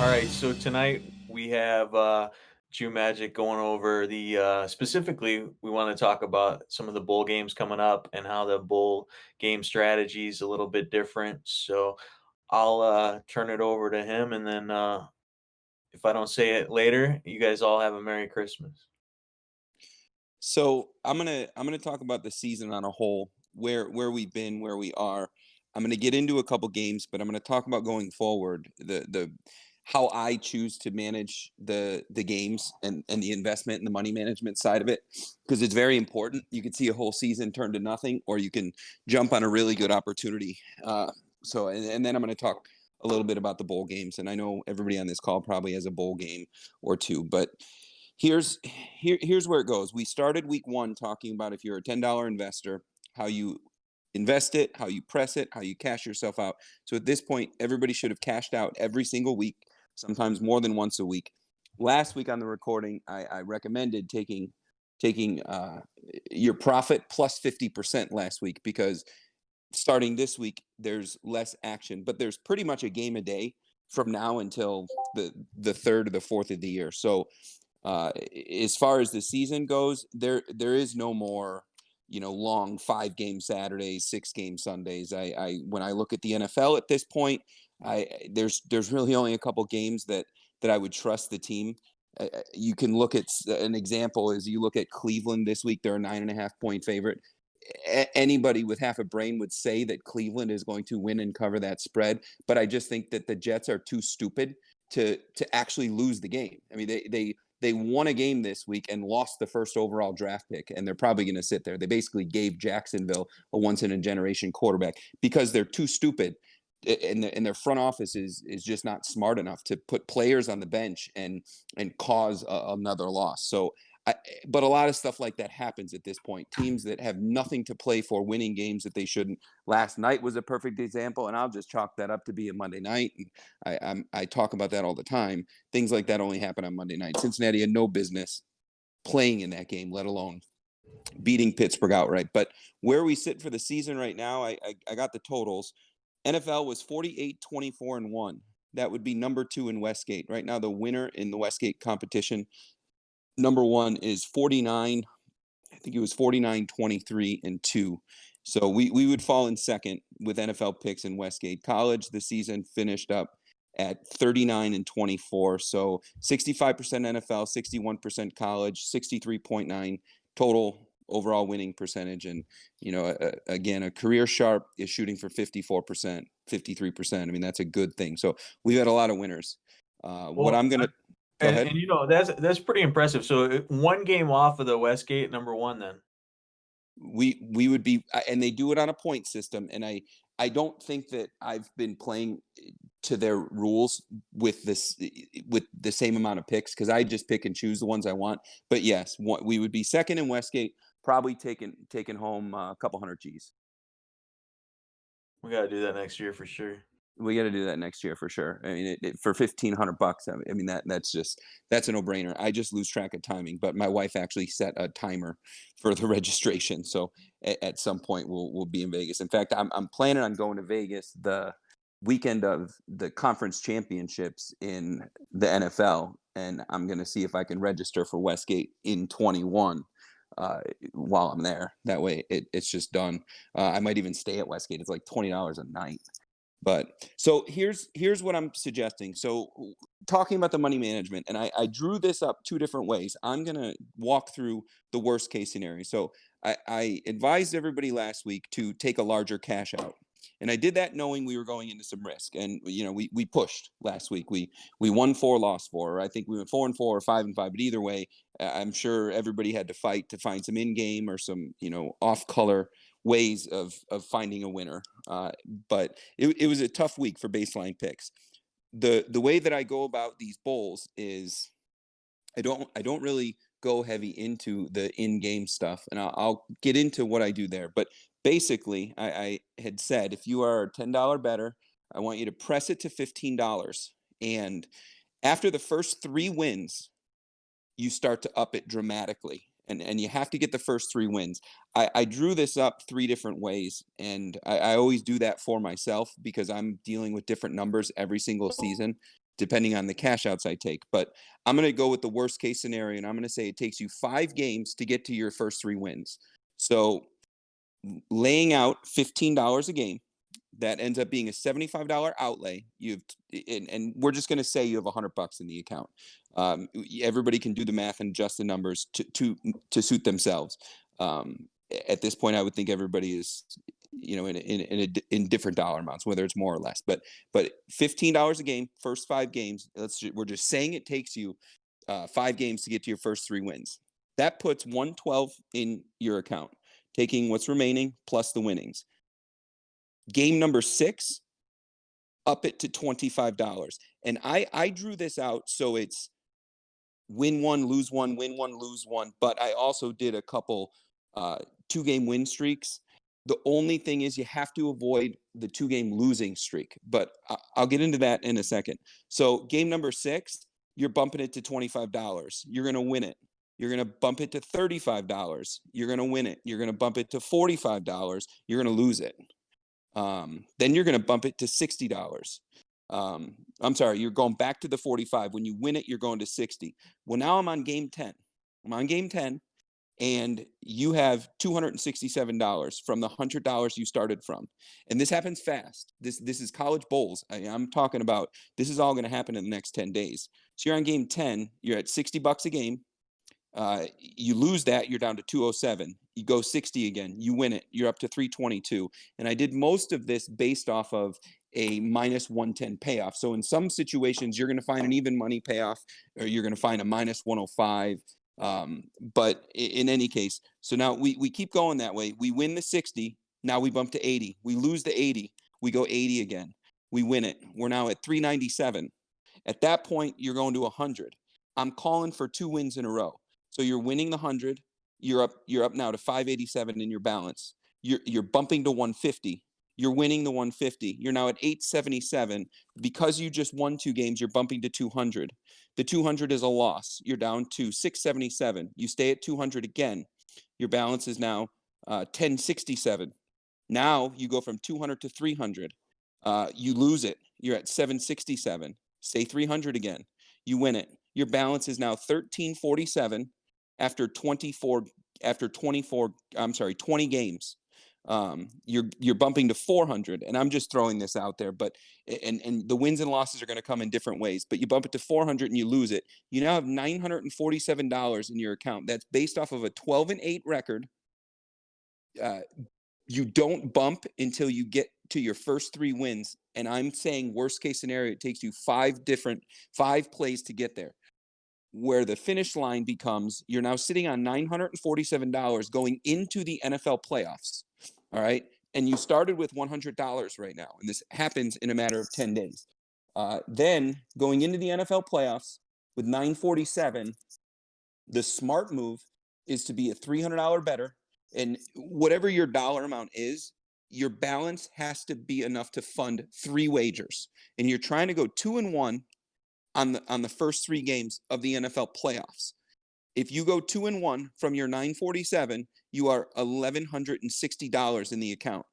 All right, so tonight we have Jew Magic going over the specifically we want to talk about some of the bowl games coming up and how the bowl game strategy is a little bit different. So I'll turn it over to him, and then if I don't say it later, you guys all have a Merry Christmas. So I'm gonna talk about the season on a whole, where we've been, where we are. I'm gonna get into a couple games, but I'm gonna talk about going forward, the how I choose to manage the games and the investment and the money management side of it, because it's very important. You can see a whole season turn to nothing, or you can jump on a really good opportunity. And then I'm gonna talk a little bit about the bowl games, and I know everybody on this call probably has a bowl game or two, but here's where it goes. We started week one talking about if you're a $10 investor, how you invest it, how you press it, how you cash yourself out. So at this point, everybody should have cashed out every single week, sometimes more than once a week. Last week on the recording, I recommended taking your profit plus 50% last week, because starting this week there's less action, but there's pretty much a game a day from now until the third or the fourth of the year. So as far as the season goes, there is no more, long 5 game Saturdays, 6 game Sundays. I when I look at the NFL at this point, I there's really only a couple games that I would trust the team. You can look at an example is you look at Cleveland this week. They're a 9.5 point favorite. Anybody with half a brain would say that Cleveland is going to win and cover that spread, but I just think that the Jets are too stupid to actually lose the game. I mean, they won a game this week and lost the first overall draft pick, and they're probably going to sit there. They basically gave Jacksonville a once in a generation quarterback because they're too stupid, and their front office is just not smart enough to put players on the bench and cause another loss. So but a lot of stuff like that happens at this point. Teams that have nothing to play for winning games that they shouldn't. Last night was a perfect example, and I'll just chalk that up to be a Monday night. And I talk about that all the time. Things like that only happen on Monday night. Cincinnati had no business playing in that game, let alone beating Pittsburgh outright. But where we sit for the season right now, I got the totals. NFL was 48-24-1. That would be number 2 in Westgate. Right now, the winner in the Westgate competition, number 1 is 49. I think it was 49-23-2. So we would fall in second with NFL picks in Westgate. College, the season finished up at 39-24. So 65% NFL, 61% college, 63.9 total overall winning percentage. And, again, a career sharp is shooting for 54%, 53%. I mean, that's a good thing. So we've had a lot of winners. What Well, I'm going to go and, ahead. and that's pretty impressive. So one game off of the Westgate number one, then. We would be, and they do it on a point system, and I don't think that I've been playing to their rules with this with the same amount of picks, because I just pick and choose the ones I want. But yes, we would be second in Westgate, probably taking home a couple hundred G's. We got to do that next year for sure. We got to do that next year for sure. I mean, for $1,500, I mean that's a no brainer. I just lose track of timing, but my wife actually set a timer for the registration, so at some point we'll be in Vegas. In fact, I'm planning on going to Vegas the weekend of the conference championships in the NFL, and I'm going to see if I can register for Westgate in 21 while I'm there. That way, it's just done. I might even stay at Westgate. It's like $20 a night. But so here's what I'm suggesting. So talking about the money management, and I drew this up 2 different ways. I'm gonna walk through the worst case scenario. So I advised everybody last week to take a larger cash out. And I did that knowing we were going into some risk. And we pushed last week. We won 4, lost 4. Or I think we went 4-4 or 5-5. But either way, I'm sure everybody had to fight to find some in game or some off color ways of finding a winner. But it was a tough week for baseline picks. The way that I go about these bowls is I don't really go heavy into the in-game stuff, and I'll get into what I do there. But basically, I had said if you are a $10 better, I want you to press it to $15, and after the first 3 wins, you start to up it dramatically. And you have to get the first 3 wins. I drew this up 3 different ways, and I always do that for myself because I'm dealing with different numbers every single season. depending on the cash outs I take. But I'm going to go with the worst case scenario, and I'm going to say it takes you 5 games to get to your first 3 wins. So laying out $15 a game, that ends up being a $75 outlay. And we're just going to say you have $100 in the account. Everybody can do the math and adjust the numbers to suit themselves. At this point, I would think everybody is, in different dollar amounts, whether it's more or less. But $15 a game, first 5 games. We're just saying it takes you 5 games to get to your first 3 wins. That puts 112 in your account, taking what's remaining plus the winnings. Game number 6, up it to $25. And I drew this out so it's win 1, lose 1, win 1, lose 1. But I also did a couple 2-game win streaks. The only thing is you have to avoid the 2-game losing streak. But I'll get into that in a second. So game number 6, you're bumping it to $25. You're going to win it. You're going to bump it to $35. You're going to win it. You're going to bump it to $45. You're going to lose it. Then you're going to bump it to $60. I'm sorry, you're going back to the 45. When you win it, you're going to 60. Well, now I'm on game 10. I'm on game 10, and you have $267 from the $100 you started from. And this happens fast. This is college bowls. I'm talking about this is all going to happen in the next 10 days. So you're on game 10. You're at $60 a game. You lose that, you're down to 207. You go 60 again, you win it, you're up to 322. And I did most of this based off of a minus 110 payoff. So in some situations, you're going to find an even money payoff, or you're going to find a minus 105. But in any case, so now we keep going that way. We win the 60. Now we bump to 80. We lose the 80. We go 80 again. We win it. We're now at 397. At that point, you're going to 100. I'm calling for 2 wins in a row. So you're winning the 100. You're up now to 587 in your balance. You're bumping to 150. You're winning the 150. You're now at 877. Because you just won 2 games, you're bumping to 200. The 200 is a loss. You're down to 677. You stay at 200 again. Your balance is now 1067. Now you go from 200 to 300. You lose it. You're at 767. Say 300 again. You win it. Your balance is now 1347 after 20 games. You're bumping to 400, and I'm just throwing this out there, but and the wins and losses are going to come in different ways, but you bump it to 400 and you lose it. You now have $947 in your account. That's based off of a 12-8 record. You don't bump until you get to your first 3 wins. And I'm saying worst case scenario, it takes you 5 plays to get there. Where the finish line becomes, you're now sitting on $947 going into the NFL playoffs. All right. And you started with $100 right now. And this happens in a matter of 10 days. Then going into the NFL playoffs with 947, the smart move is to be a $300 better. And whatever your dollar amount is, your balance has to be enough to fund 3 wagers. And you're trying to go 2-1 on the first 3 games of the NFL playoffs. If you go 2-1 from your 947, you are $1,160 in the account.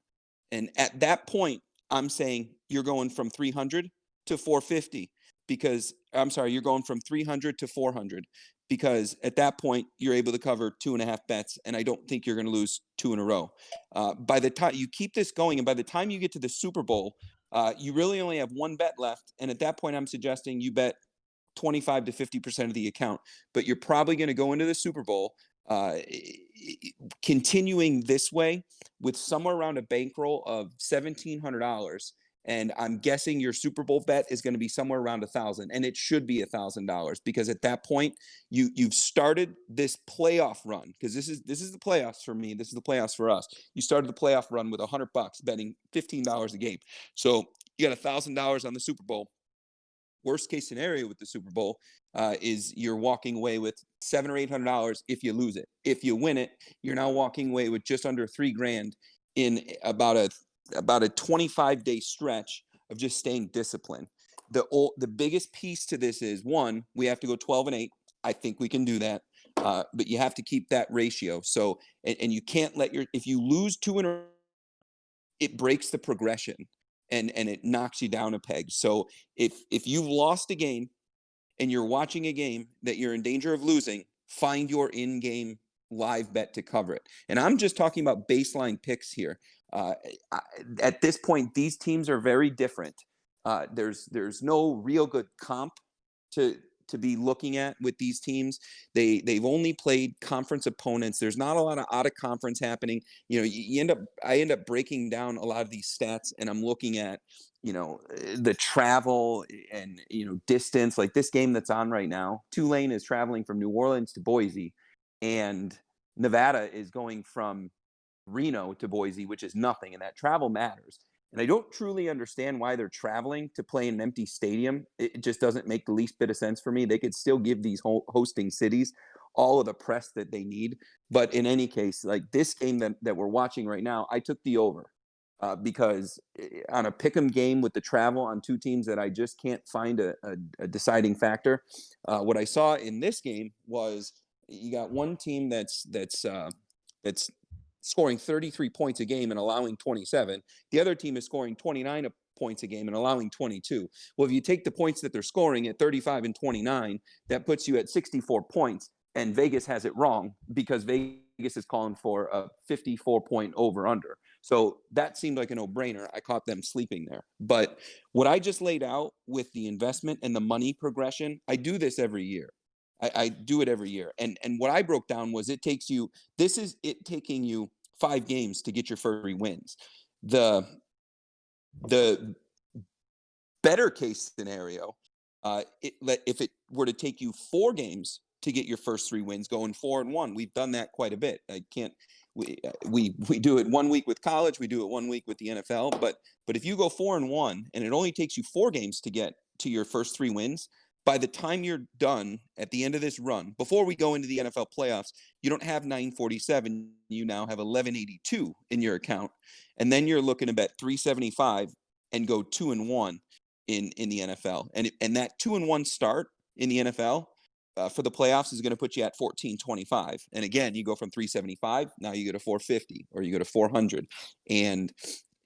And at that point, I'm saying you're going from 300 to 450 because you're going from 300 to 400 because at that point you're able to cover 2.5 bets, and I don't think you're going to lose 2 in a row. By the time you keep this going, and by the time you get to the Super Bowl, you really only have 1 bet left, and at that point, I'm suggesting you bet 25 to 50% of the account. But you're probably going to go into the Super Bowl continuing this way with somewhere around a bankroll of $1,700. And I'm guessing your Super Bowl bet is going to be somewhere around $1,000, and it should be $1,000 because at that point you've started this playoff run, because this is the playoffs for me. This is the playoffs for us. You started the playoff run with $100 betting $15 a game, so you got $1,000 on the Super Bowl. Worst case scenario with the Super Bowl is you're walking away with $700 or $800 if you lose it. If you win it, you're now walking away with just under $3,000 in about a 25-day stretch of just staying disciplined. The biggest piece to this is, one, we have to go 12-8. I think we can do that, but you have to keep that ratio. So, and you can't let if you lose 2 in a row, it breaks the progression. and it knocks you down a peg. So if you've lost a game and you're watching a game that you're in danger of losing, find your in-game live bet to cover it. And I'm just talking about baseline picks here. Uh, at this point, these teams are very different. There's no real good comp to to be looking at with these teams. They've only played conference opponents. There's not a lot of out of conference happening. I end up breaking down a lot of these stats, and I'm looking at the travel and distance. Like this game that's on right now, Tulane is traveling from New Orleans to Boise, and Nevada is going from Reno to Boise, which is nothing, and that travel matters. And I don't truly understand why they're traveling to play in an empty stadium. It just doesn't make the least bit of sense for me. They could still give these hosting cities all of the press that they need. But in any case, like this game that we're watching right now, I took the over because on a pick 'em game with the travel on two teams that I just can't find a deciding factor. What I saw in this game was you got one team that's scoring 33 points a game and allowing 27. The other team is scoring 29 points a game and allowing 22. Well, if you take the points that they're scoring at 35 and 29, that puts you at 64 points. And Vegas has it wrong because Vegas is calling for a 54-point over/under. So that seemed like a no-brainer. I caught them sleeping there. But what I just laid out with the investment and the money progression, I do this every year. I do it every year. And what I broke down was this is it taking you 5 games to get your first 3 wins. The better case scenario, if it were to take you 4 games to get your first 3 wins, going 4-1, we've done that quite a bit. We do it 1 week with college, we do it 1 week with the NFL, but if you go 4-1 and it only takes you 4 games to get to your first 3 wins, by the time you're done at the end of this run, before we go into the NFL playoffs, you don't have 947. You now have 1182 in your account. And then you're looking to bet 375 and go 2-1 in the NFL. And that 2-1 start in the NFL for the playoffs is going to put you at 1425. And again, you go from 375, now you go to 450 or you go to 400. And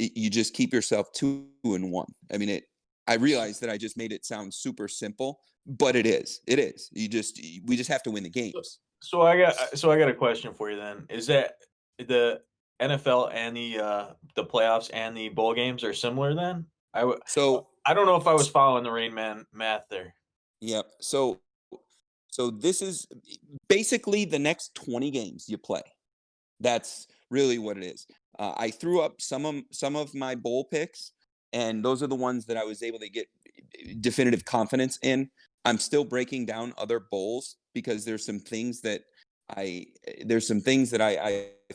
you just keep yourself 2-1. I mean, I realize that I just made it sound super simple, but it is. It is. We just have to win the games. So I got a question for you then. Is that the NFL and the playoffs and the bowl games are similar then? So I don't know if I was following the Rain Man math there. yep. So this is basically the next 20 games you play. That's really what it is. I threw up some of my bowl picks, and those are the ones that I was able to get definitive confidence in. I'm still breaking down other bowls because there's some things that I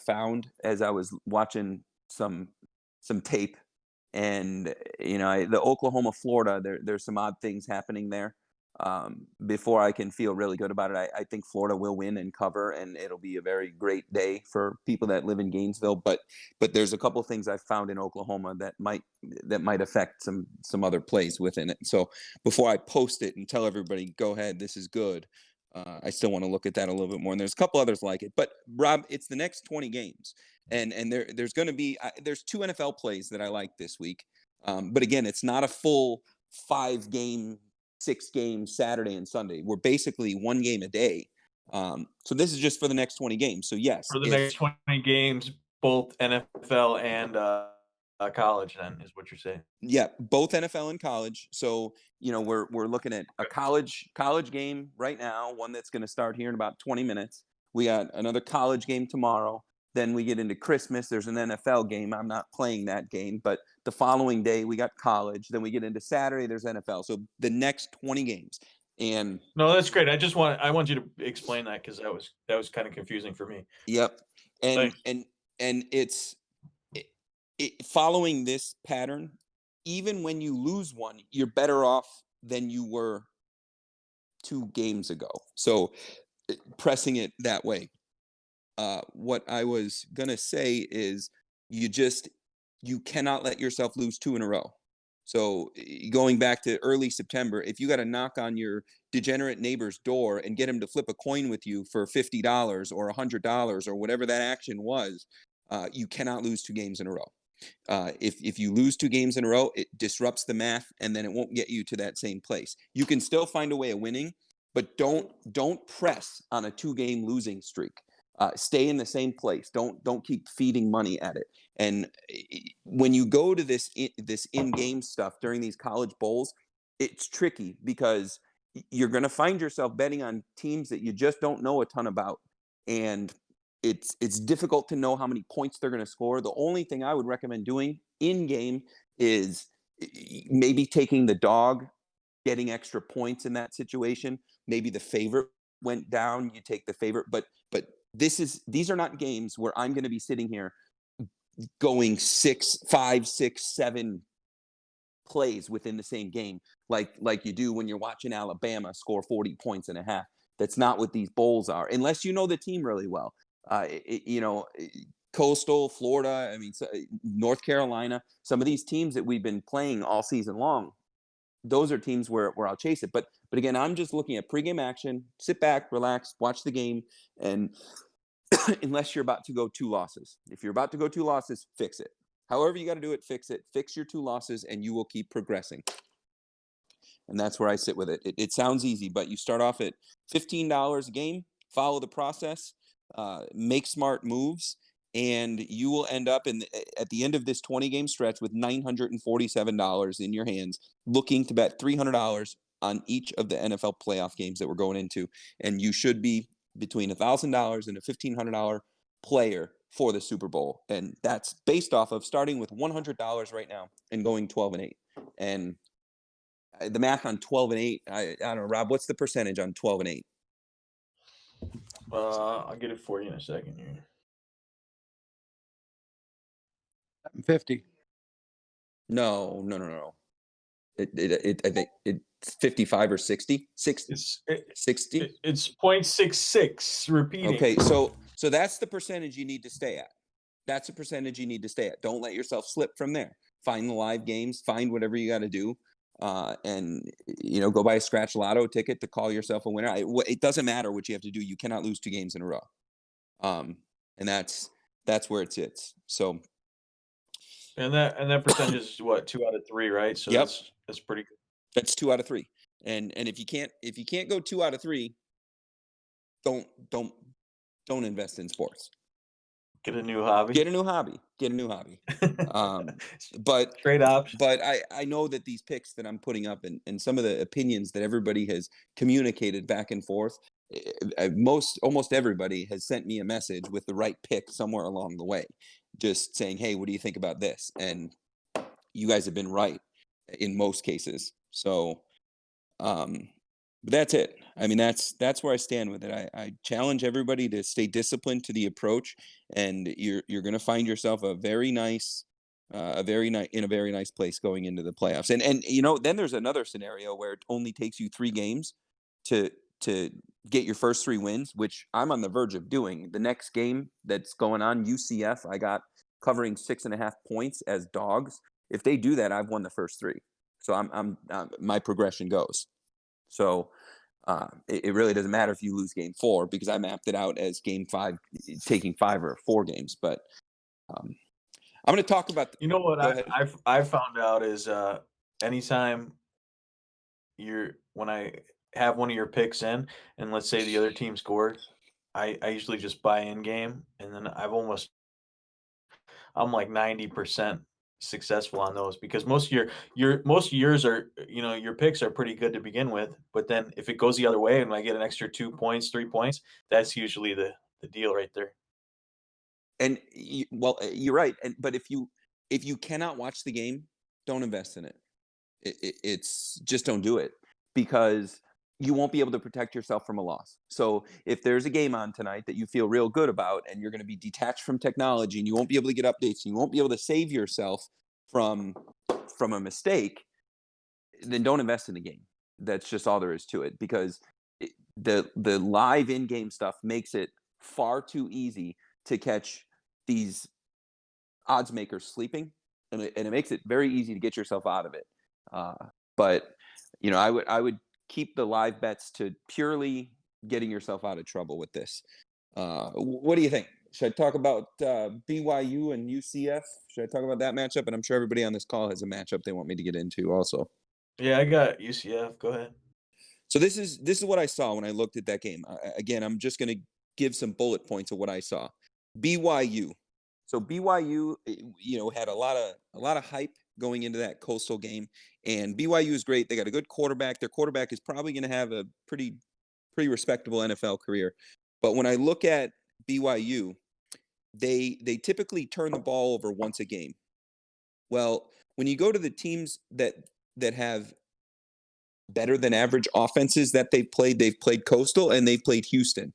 found as I was watching some tape, and the Oklahoma Florida, there's some odd things happening there. Before I can feel really good about it, I think Florida will win and cover, and it'll be a very great day for people that live in Gainesville. But there's a couple of things I've found in Oklahoma that might affect some other plays within it. So before I post it and tell everybody, go ahead, this is good, I still want to look at that a little bit more. And there's a couple others like it. But Rob, it's the next 20 games, and there's going to be there's 2 NFL plays that I like this week. But again, it's not a full 5-game 6 games Saturday and Sunday. We're basically 1 game a day. So this is just for the next 20 games. So yes, For the next 20 games, both NFL and college then is what you're saying. yeah, both NFL and college. So we're looking at a college game right now, one that's going to start here in about 20 minutes. We got another college game tomorrow. Then we get into Christmas. There's an NFL game. I'm not playing that game, but the following day we got college. Then we get into Saturday. There's NFL. So the next 20 games. And no, that's great. I want you to explain that because that was kind of confusing for me. yep, and Thanks. and it's following this pattern. Even when you lose one, you're better off than you were 2 games ago. So pressing it that way. What I was gonna say is you cannot let yourself lose 2 in a row. So going back to early September, if you got to knock on your degenerate neighbor's door and get him to flip a coin with you for $50 or $100 or whatever that action was, you cannot lose 2 games in a row. If you lose 2 games in a row, it disrupts the math, and then it won't get you to that same place. You can still find a way of winning, but don't press on a 2-game losing streak. Stay in the same place. Don't keep feeding money at it. And when you go to this in-game stuff during these college bowls, it's tricky because you're going to find yourself betting on teams that you just don't know a ton about, and it's difficult to know how many points they're going to score. The only thing I would recommend doing in game is maybe taking the dog, getting extra points in that situation. Maybe the favorite went down, you take the favorite, but these are not games where I'm going to be sitting here going 5, 6, 7 plays within the same game like you do when you're watching Alabama score 40 points and a half. That's not what these bowls are, unless you know the team really well. Coastal Florida, I mean, North Carolina, some of these teams that we've been playing all season long, those are teams where I'll chase it. But again, I'm just looking at pregame action. Sit back, relax, watch the game, and unless you're about to go 2 losses. If you're about to go 2 losses, fix it. However you got to do it, fix it. Fix your 2 losses, and you will keep progressing. And that's where I sit with it. It sounds easy, but you start off at $15 a game, follow the process, make smart moves, and you will end up at the end of this 20-game stretch with $947 in your hands, looking to bet $300 on each of the NFL playoff games that we're going into. And you should be between $1,000 and a $1,500 player for the Super Bowl. And that's based off of starting with $100 right now and going 12-8. And the math on 12-8, I don't know, Rob, what's the percentage on 12-8? I'll get it for you in a second here. 50. No. I think it's 55 or 60. 60. It's 60. it's 0.66 repeating. Okay, so that's the percentage you need to stay at. That's the percentage you need to stay at. Don't let yourself slip from there. Find the live games. Find whatever you got to do. And go buy a scratch lotto ticket to call yourself a winner. It doesn't matter what you have to do. You cannot lose 2 games in a row. And that's where it sits. So. And that percentage is what, 2 out of 3, right? So Yep. that's pretty good. That's 2 out of 3. And if you can't go 2 out of 3, don't invest in sports. Get a new hobby. Get a new hobby. But great option. But I know that these picks that I'm putting up and some of the opinions that everybody has communicated back and forth, almost everybody has sent me a message with the right pick somewhere along the way, just saying, hey, what do you think about this? And you guys have been right in most cases. So but that's it. I mean, that's where I stand with it. I challenge everybody to stay disciplined to the approach, and you're going to find yourself in a very nice place going into the playoffs. And then there's another scenario where it only takes you 3 games to get your first 3 wins, which I'm on the verge of doing. The next game that's going on, UCF, I got covering 6.5 points as dogs. If they do that, I've won the first 3. So I'm my progression goes. So it really doesn't matter if you lose game 4, because I mapped it out as game 5, taking 5 or 4 games. But I'm going to talk about. What I found out is anytime when I have one of your picks in, and let's say the other team scored, I usually just buy in game, and then I'm like 90% successful on those, because most of most years are, your picks are pretty good to begin with, but then if it goes the other way and I get an extra 2 points, 3 points, that's usually the deal right there. And you're right. But if you cannot watch the game, don't invest in it. It's just don't do it, because you won't be able to protect yourself from a loss. So if there's a game on tonight that you feel real good about, and you're going to be detached from technology, and you won't be able to get updates, and you won't be able to save yourself from a mistake, then don't invest in the game. That's just all there is to it, because the live in-game stuff makes it far too easy to catch these odds makers sleeping, and it makes it very easy to get yourself out of it. But I would keep the live bets to purely getting yourself out of trouble with this. What do you think? Should I talk about BYU and UCF? Should I talk about that matchup? And I'm sure everybody on this call has a matchup they want me to get into also. Yeah, I got UCF. Go ahead. So this is what I saw when I looked at that game. Again, I'm just going to give some bullet points of what I saw. BYU. So BYU, had a lot of hype going into that Coastal game, and BYU is great. They got a good quarterback. Their quarterback is probably going to have a pretty respectable NFL career. But when I look at BYU, they typically turn the ball over once a game. Well, when you go to the teams that have better than average offenses that they've played Coastal and they've played Houston,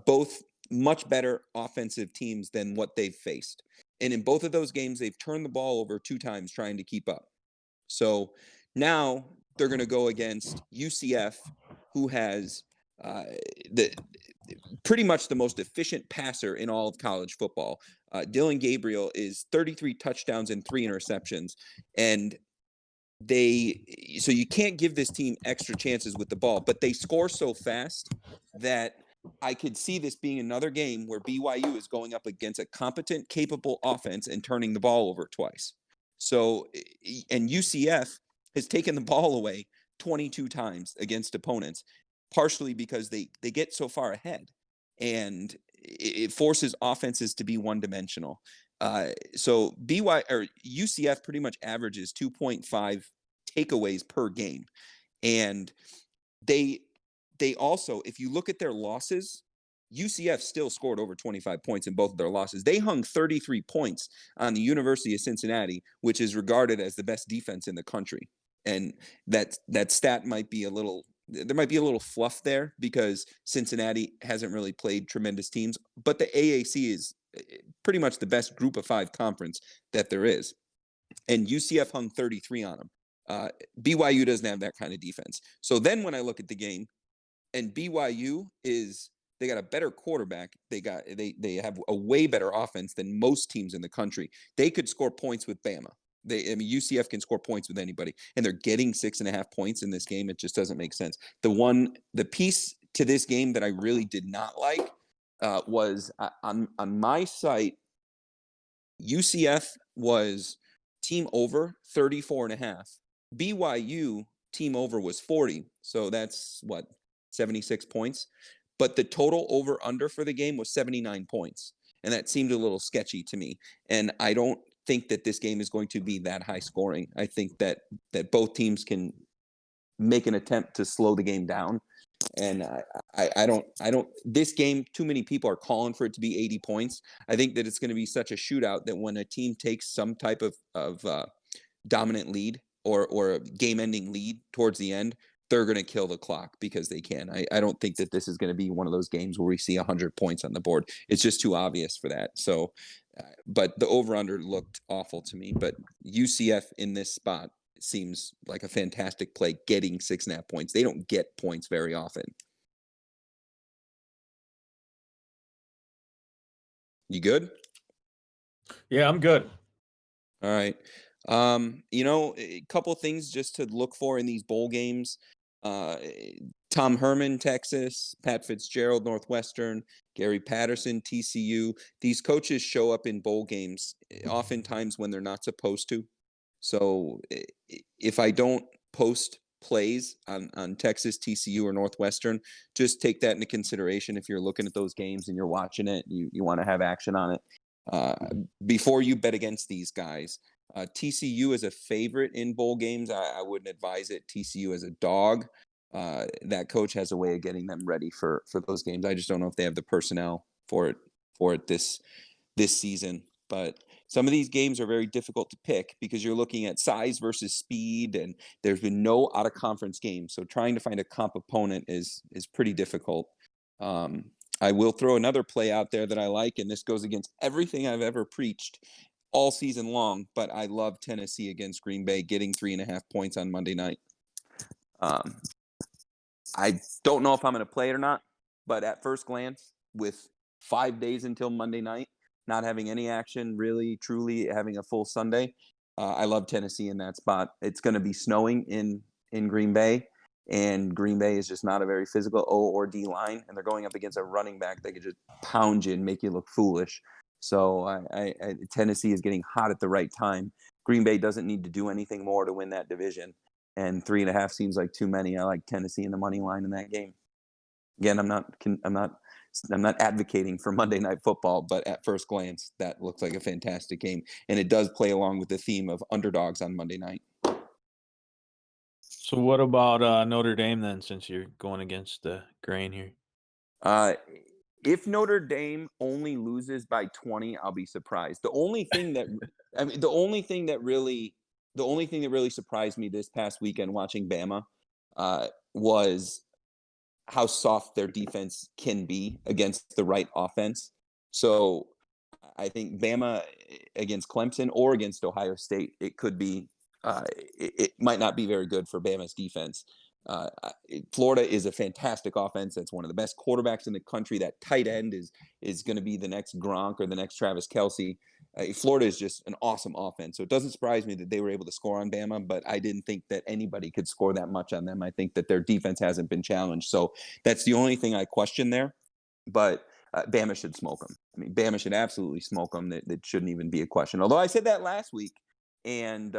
both much better offensive teams than what they've faced. And in both of those games, they've turned the ball over 2 times trying to keep up. So now they're going to go against UCF, who has the pretty much the most efficient passer in all of college football. Dylan Gabriel is 33 touchdowns and 3 interceptions, and so you can't give this team extra chances with the ball, but they score so fast that I could see this being another game where BYU is going up against a competent, capable offense and turning the ball over twice. So, and UCF has taken the ball away 22 times against opponents, partially because they get so far ahead, and it forces offenses to be one-dimensional. So UCF pretty much averages 2.5 takeaways per game, and they also, if you look at their losses, UCF still scored over 25 points in both of their losses. They hung 33 points on the University of Cincinnati, which is regarded as the best defense in the country. And that stat might be there might be a little fluff there because Cincinnati hasn't really played tremendous teams, but the AAC is pretty much the best group of 5 conference that there is. And UCF hung 33 on them. BYU doesn't have that kind of defense. So then when I look at the game, and BYU they got a better quarterback. They have a way better offense than most teams in the country. They could score points with Bama. UCF can score points with anybody, and they're getting 6.5 points in this game. It just doesn't make sense. The piece to this game that I really did not like was on my site. UCF was team over 34.5. BYU team over was 40. So that's 76 points. But the total over under for the game was 79 points. And that seemed a little sketchy to me. And I don't think that this game is going to be that high scoring. I think that both teams can make an attempt to slow the game down. And I don't this game, too many people are calling for it to be 80 points. I think that it's going to be such a shootout that when a team takes some type of dominant lead or a game ending lead towards the end, they're going to kill the clock because they can. I don't think that this is going to be one of those games where we see 100 points on the board. It's just too obvious for that. So, but the over-under looked awful to me. But UCF in this spot seems like a fantastic play, getting 6.5 points. They don't get points very often. You good? Yeah, I'm good. All right. A couple things just to look for in these bowl games. Tom Herman, Texas, Pat Fitzgerald, Northwestern, Gary Patterson, TCU. These coaches show up in bowl games oftentimes when they're not supposed to. So if I don't post plays on Texas, TCU, or Northwestern, just take that into consideration if you're looking at those games and you're watching it, you want to have action on it. Before you bet against these guys, TCU is a favorite in bowl games. I wouldn't advise it. TCU as a dog. That coach has a way of getting them ready for those games. I just don't know if they have the personnel for it this season. But some of these games are very difficult to pick because you're looking at size versus speed, and there's been no out of conference games. So trying to find a comp opponent is pretty difficult. I will throw another play out there that I like, and this goes against everything I've ever preached all season long, but I love Tennessee against Green Bay getting 3.5 points on Monday night. I don't know if I'm going to play it or not, but at first glance, with 5 days until Monday night, not having any action, really, truly having a full Sunday, I love Tennessee in that spot. It's going to be snowing in Green Bay, and Green Bay is just not a very physical O or D line, and they're going up against a running back that could just pound you and make you look foolish. So Tennessee is getting hot at the right time. Green Bay doesn't need to do anything more to win that division, and 3.5 seems like too many. I like Tennessee in the money line in that game. Again, I'm not advocating for Monday Night Football, but at first glance, that looks like a fantastic game, and it does play along with the theme of underdogs on Monday night. So what about Notre Dame then, since you're going against the grain here? Uh, if Notre Dame only loses by 20, I'll be surprised. The only thing that I mean, the only thing that really surprised me this past weekend watching Bama was how soft their defense can be against the right offense. So I think Bama against Clemson or against Ohio State, it could be, it might not be very good for Bama's defense. Florida is a fantastic offense. That's one of the best quarterbacks in the country. That tight end is going to be the next Gronk or the next Travis Kelsey. Florida is just an awesome offense. So it doesn't surprise me that they were able to score on Bama, but I didn't think that anybody could score that much on them. I think that their defense hasn't been challenged. So that's the only thing I question there. But Bama should smoke them. I mean, Bama should absolutely smoke them. That shouldn't even be a question. Although I said that last week, and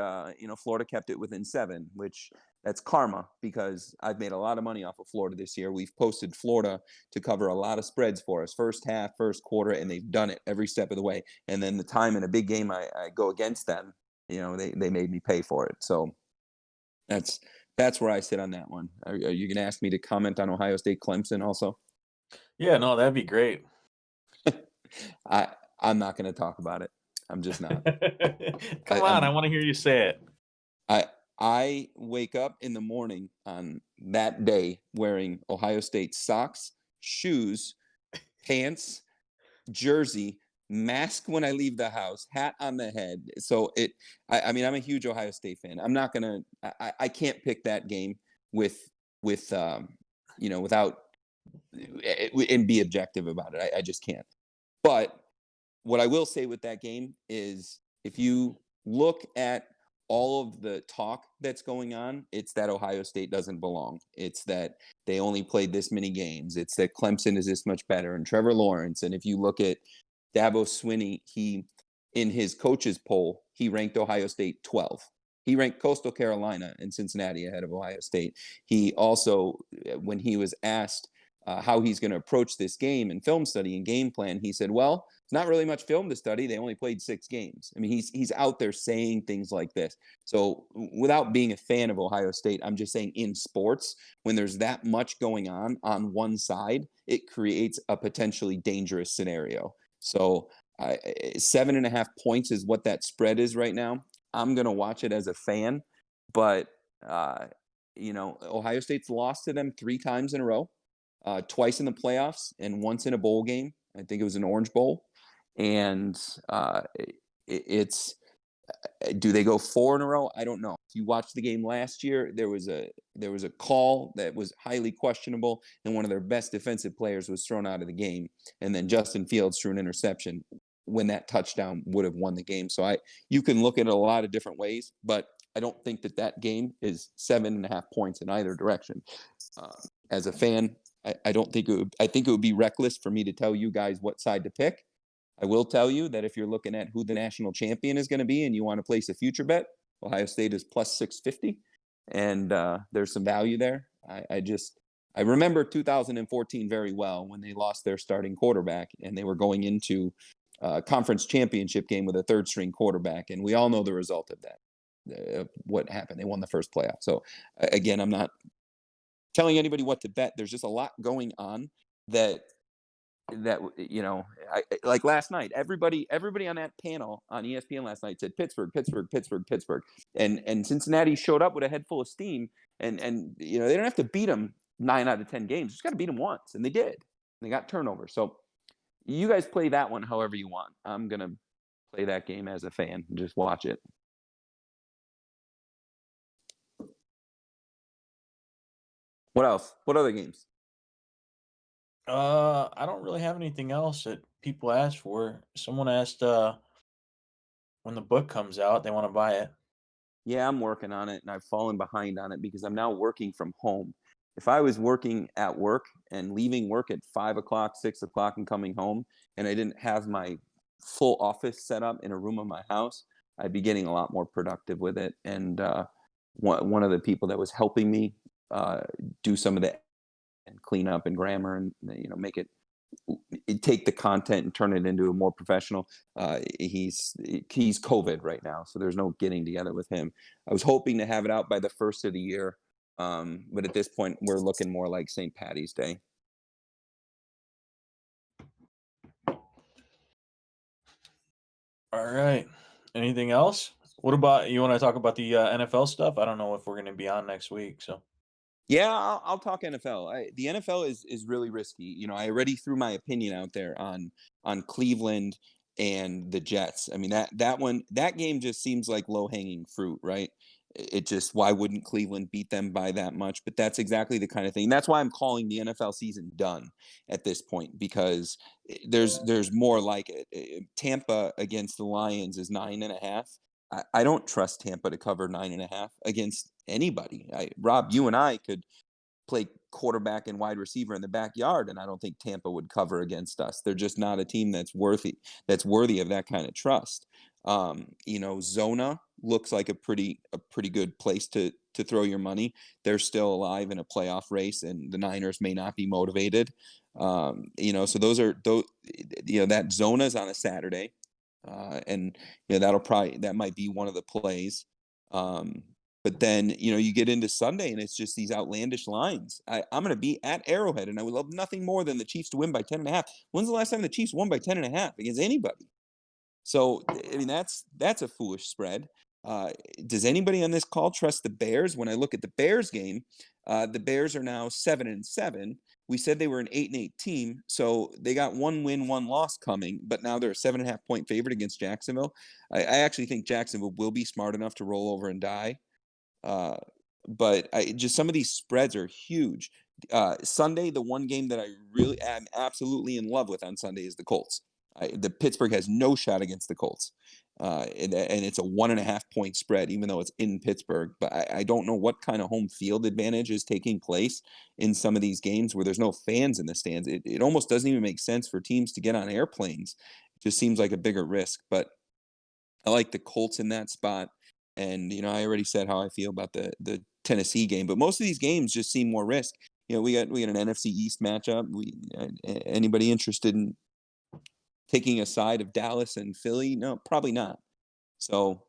Florida kept it within 7, which that's karma because I've made a lot of money off of Florida this year. We've posted Florida to cover a lot of spreads for us, first half, first quarter, and they've done it every step of the way. And then the time in a big game I go against them, they made me pay for it. So that's where I sit on that one. Are you going to ask me to comment on Ohio State Clemson also? Yeah, no, that'd be great. I'm not going to talk about it. I'm just not. Come on, I want to hear you say it. I wake up in the morning on that day wearing Ohio State socks, shoes, pants, jersey, mask when I leave the house, hat on the head. So I mean, I'm a huge Ohio State fan. I'm not gonna. I can't pick that game with without and be objective about it. I just can't. But what I will say with that game is if you look at all of the talk that's going on, it's that Ohio State doesn't belong. It's that they only played this many games. It's that Clemson is this much better and Trevor Lawrence. And if you look at Dabo Swinney, in his coaches poll, he ranked Ohio State 12. He ranked Coastal Carolina and Cincinnati ahead of Ohio State. He also, when he was asked how he's going to approach this game and film study and game plan, he said, well, it's not really much film to study. They only played 6 games. I mean, he's out there saying things like this. So without being a fan of Ohio State, I'm just saying in sports, when there's that much going on one side, it creates a potentially dangerous scenario. So 7.5 points is what that spread is right now. I'm going to watch it as a fan, but Ohio State's lost to them 3 times in a row. Twice in the playoffs and once in a bowl game. I think it was an Orange Bowl. And it's do they go 4 in a row? I don't know. If you watched the game last year, there was a call that was highly questionable, and one of their best defensive players was thrown out of the game. And then Justin Fields threw an interception when that touchdown would have won the game. So you can look at it a lot of different ways, but I don't think that game is 7.5 points in either direction. As a fan, I don't think it would. I think it would be reckless for me to tell you guys what side to pick. I will tell you that if you're looking at who the national champion is going to be and you want to place a future bet, Ohio State is plus 650, and there's some value there. I remember 2014 very well when they lost their starting quarterback and they were going into a conference championship game with a 3rd-string quarterback, and we all know the result of that. What happened? They won the first playoff. So again, I'm not telling anybody what to bet. There's just a lot going on that like last night, everybody on that panel on ESPN last night said Pittsburgh, Pittsburgh, Pittsburgh, Pittsburgh, and Cincinnati showed up with a head full of steam, and they don't have to beat them 9 out of 10 games, just got to beat them once, and they did. They got turnovers. So you guys play that one however you want. I'm gonna play that game as a fan and just watch it. What else? What other games? I don't really have anything else that people asked for. Someone asked when the book comes out, they want to buy it. Yeah, I'm working on it, and I've fallen behind on it because I'm now working from home. If I was working at work and leaving work at 5 o'clock, 6 o'clock, and coming home, and I didn't have my full office set up in a room of my house, I'd be getting a lot more productive with it. And one of the people that was helping me uh, do some of the and clean up and grammar and make it take the content and turn it into a more professional. He's COVID right now, so there's no getting together with him. I was hoping to have it out by the first of the year, but at this point, we're looking more like St. Patty's Day. All right. Anything else? What about you want to talk about the NFL stuff? I don't know if we're going to be on next week. So, Yeah, I'll talk NFL. The NFL is really risky. I already threw my opinion out there on Cleveland and the Jets. I mean that game just seems like low hanging fruit, right? It just why wouldn't Cleveland beat them by that much? But that's exactly the kind of thing. That's why I'm calling the NFL season done at this point because there's more like it. Tampa against the Lions is 9.5. I don't trust Tampa to cover 9.5 against anybody. Rob, you and I could play quarterback and wide receiver in the backyard, and I don't think Tampa would cover against us. They're just not a team that's worthy of that kind of trust. Zona looks like a pretty good place to throw your money. They're still alive in a playoff race, and the Niners may not be motivated. So those that Zona's on a Saturday. And that might be one of the plays. But then you get into Sunday and it's just these outlandish lines. I'm going to be at Arrowhead, and I would love nothing more than the Chiefs to win by 10.5. When's the last time the Chiefs won by 10.5 against anybody? So I mean that's a foolish spread. Does anybody on this call trust the Bears? When I look at the Bears game, the Bears are now 7-7. We said they were an 8-8 team, so they got 1 win, 1 loss coming, but now they're a 7.5 point favorite against Jacksonville. I actually think Jacksonville will be smart enough to roll over and die. But just some of these spreads are huge. Sunday, the one game that I really am absolutely in love with on Sunday is the Colts. The Pittsburgh has no shot against the Colts, and it's a 1.5 point spread, even though it's in Pittsburgh. But I don't know what kind of home field advantage is taking place in some of these games where there's no fans in the stands. It almost doesn't even make sense for teams to get on airplanes. It just seems like a bigger risk. But I like the Colts in that spot. And I already said how I feel about the Tennessee game, but most of these games just seem more risk. We got an NFC East matchup. Anybody interested in taking a side of Dallas and Philly? No, probably not. So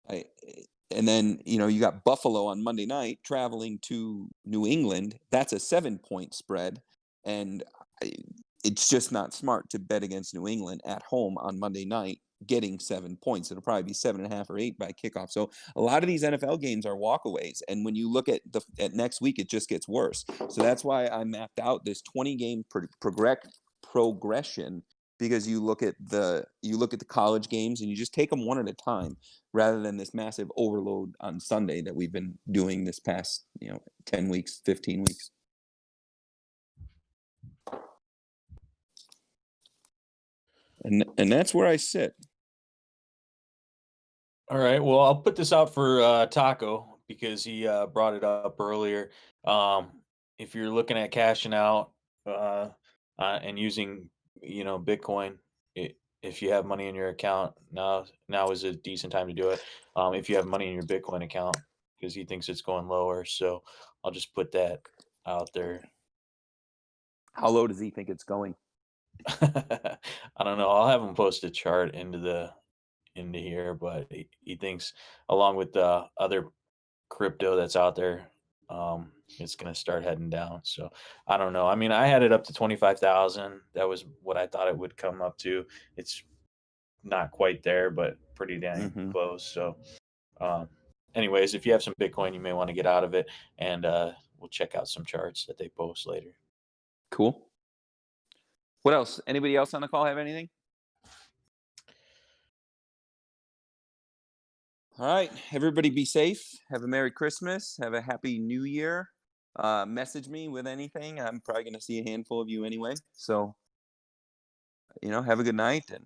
and then you got Buffalo on Monday night traveling to New England. That's a 7 point spread, and it's just not smart to bet against New England at home on Monday night getting 7 points. It'll probably be 7.5 or 8 by kickoff. So a lot of these NFL games are walkaways, and when you look at next week, it just gets worse. So that's why I mapped out this 20-game progression, because you look at the college games and you just take them one at a time rather than this massive overload on Sunday that we've been doing this past 10 weeks, 15 weeks. And that's where I sit. all right. Well, I'll put this out for Taco because he brought it up earlier. If you're looking at cashing out and using, Bitcoin, if you have money in your account, now is a decent time to do it. If you have money in your Bitcoin account, because he thinks it's going lower. So I'll just put that out there. How low does he think it's going? I don't know. I'll have him post a chart into here, but he thinks along with the other crypto that's out there, it's gonna start heading down. So I don't know. I mean, I had it up to 25,000. That was what I thought it would come up to. It's not quite there, but pretty dang close. So, um, anyways, if you have some Bitcoin, you may want to get out of it, and we'll check out some charts that they post later. Cool. What else? Anybody else on the call have anything? All right. Everybody be safe. Have a Merry Christmas. Have a Happy New Year. Message me with anything. I'm probably going to see a handful of you anyway. So, have a good night and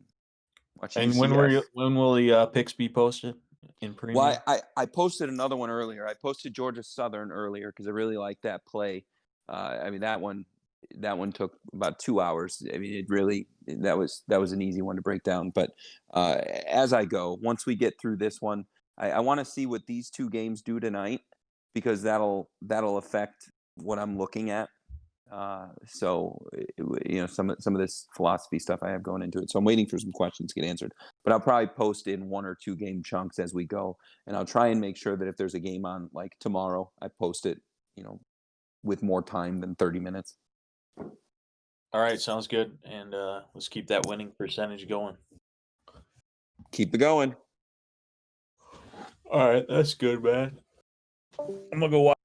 watch And UCF. when will the picks be posted? in premium? Well, I posted another one earlier. I posted Georgia Southern earlier because I really like that play. I mean that one took about 2 hours. I mean that was an easy one to break down. But as I go, once we get through this one, I want to see what these two games do tonight because that'll affect what I'm looking at. So some of this philosophy stuff I have going into it. So I'm waiting for some questions to get answered. But I'll probably post in 1 or 2 game chunks as we go, and I'll try and make sure that if there's a game on like tomorrow, I post it, with more time than 30 minutes. All right, sounds good. And let's keep that winning percentage going. Keep it going. All right, that's good, man. I'm gonna go watch